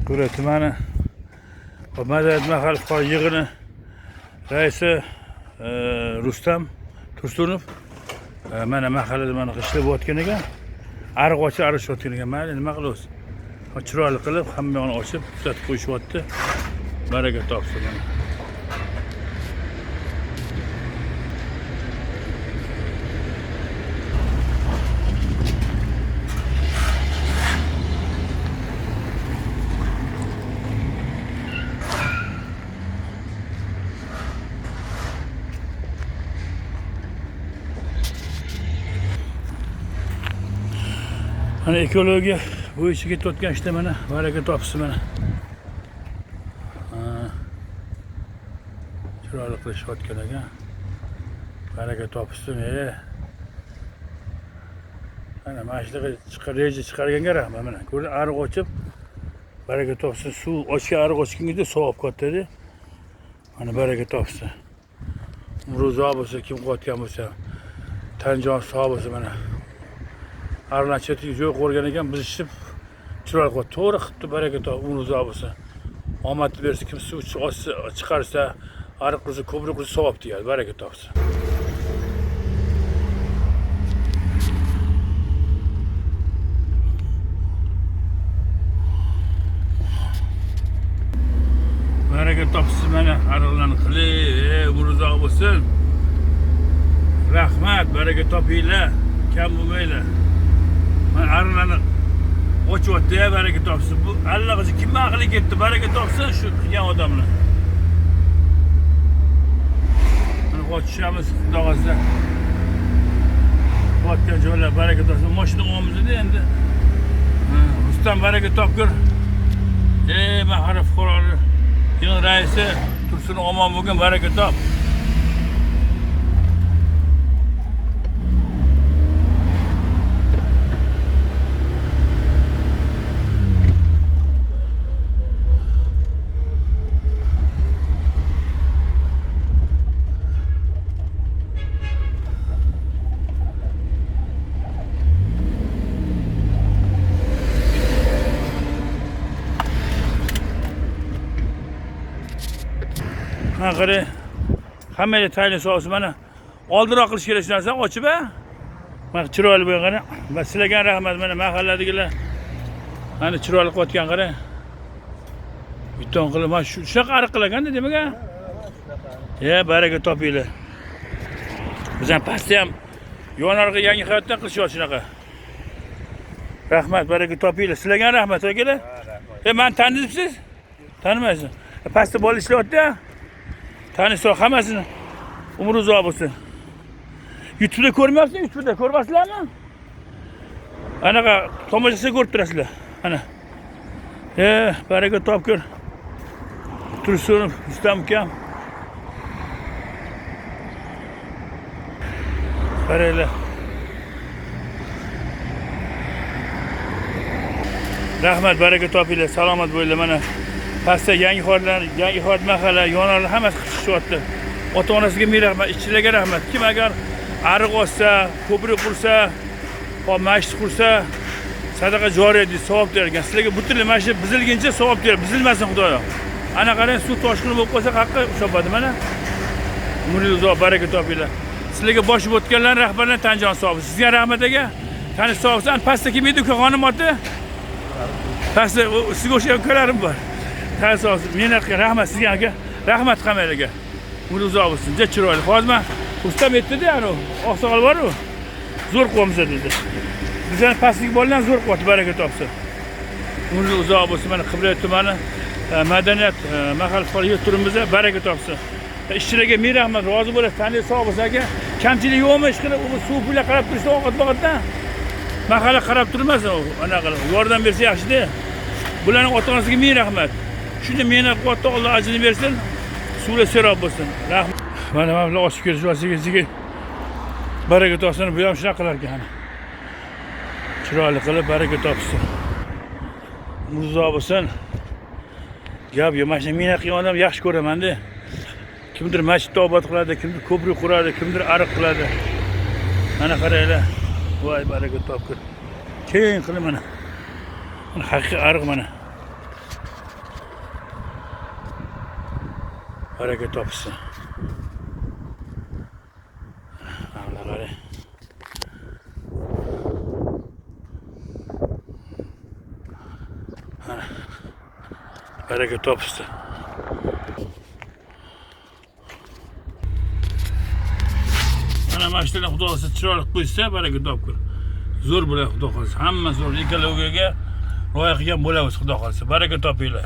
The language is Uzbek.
Gure tumani va Madaniyat mahalla fuqaro yig'ini raisi Rustam Tursunov mana mahallada mana ishlab o'tgan ekan. Ariq ochib arishayotgan ekan. Mayli, nima qilamiz? Chiroyli qilib hamma yoqni ochib tuzatib qo'yishyapti. Baraka topsin mana. Hani ekologiya bo'yicha ketayotgan ishda mana baraka topsin mana. Chiroyli qilishayotgan ekan. Baraka topsin. Mana mashinaga reja chiqarganga rahmat mana. Ko'rding, ariq ochib baraka topsin. Suv ochgan ariq ochganda savob katta-da. Mana baraka topsin. Umruzo bo'lsa, kim qotgan bo'lsa, tanjon sog' bo'lsa mana. Ariqlar chetiga joy qo'ygan ekan, biz ishib chiroyli qilib to'g'ri qilibdi, baraka top, umruzo bo'lsa. Omadni bersa, kim suv chiqarsa, ariq qilsa, ko'prik qilsa savob deyadi, baraka topsin. Baraka topsin mana ariqlarni qilib, umruzo bo'lsin. Rahmat, baraka topinglar, kam bo'lmanglar. Mana ariqlarni ochyapti, baraka topsin. Bu allaqacha kimga aqli ketdi, baraka topsin shu qilgan odamlar. Mana ochishamiz, xudo xolasa. Qotgan joylar baraka topsin. Mashina olmizda endi. Rustam baraka topgur. Mahalla fuqarolar yig'in raisi Tursun omon bo'lgan, baraka top. Qara, hammaga tayinli sog'si mana. Oldinroq qilish kerak narsa ochib mana chiroyli bo'lgan qara. Va sizlarga rahmat, mana mahalladagilar mana chiroyli qotgan qara. Biton qilib mana shunaqa ariq qilganda demak-a. Baraka topinglar. Biz ham pastda ham yonarg'i yangi hayotdan qilishyapti shunaqa. Rahmat, baraka topinglar. Sizlarga rahmat akalar. Men tanidingizsiz? Tanimaysiz. Pastda bola ishlayapti. Tanisa hammasini umri uzoq bo'lsin. YouTube'da ko'rmayapsizmi? YouTube'da ko'rmasizlarmi? Anaqa tomoshasini ko'rib turasizlar. Ana. Baraka topgur. Tursunov, Rustam ukam. Qaranglar. Rahmat, baraka topinglar, salomat bo'linglar mana. Pastda yangi xodimlar mahalla, yonarlar hammasi qishishyapti. Ota-onasiga ming rahmat, ishchilarga rahmat. Kim agar ariq ochsa, ko'prik qursa, masjid qursa, sadaqa joriy deb savob bergan. Sizlarga butunlay mana shu bizilguncha savob ber, bizilmasin Xudoyo. Ana qarang, suv toshqini bo'lib qolsa, haqqa shopadi mana. Umringiz uzoq, baraka topinglar. Sizlarga boshib o'tganlar rahbarlar tanjon savob. Sizga rahmat aka. Tanish savob. Pastda kim edi xonim oti? Pastda sizga o'sha ukalarim bor. Ta'sir olsun. Menga rahmat sizga aka. Rahmat hammalarga. Umri uzoq bo'lsin. Juda chiroyli. Hozir men Rustam aytdi-da, ana oqsoqol bor-ku. Zo'r qo'yamiz dedi. Bizlar pastlik bolalar zo'r qo'ydi, baraka topsin. Umri uzoq bo'lsin. Mana Qibray tumani Madaniyat mahalla fuqarolar turimiz, baraka topsin. Ishchilarga ming rahmat, rozi bo'lasiz. Tanli sog' bo'lsa aka. Kamchilik yo'qmi? Ish qilib, suv pulga qarab turishda ovqat boqatdan. Mahalla qarab turmasin u. Ana qilib yordam bersa yaxshi-da. Bularning ota-onasiga ming rahmat. Shunda meni qotda Alloh ajrini bersin. Suvlar serob bo'lsin. Rahmat. Mana mablag' ochib kelishasiga baraka topsin. Bu ham shunaqa qilar ekan. Chiroyli qilib baraka topsin. Murzo bo'lsin. Gap yo'q, mana shu meni qilgan odam yaxshi ko'raman-da. Kimdir masjidda obod qiladi, kimdir ko'prik quradi, kimdir ariq qiladi. Mana qaranglar. Voy baraka topgur. Keng qilib mana. Haqiqiy ariq mana. Baraka topsin. Qarang. Baraka topsin. Mana mashina xudo xohlasa chiroyli qo'ysa, baraka topgur. Zo'r bo'ladi xudo xohlasa. Hamma zo'r. Ekologiyaga loyiq ham bo'lamiz xudo xohlasa. Baraka topinglar.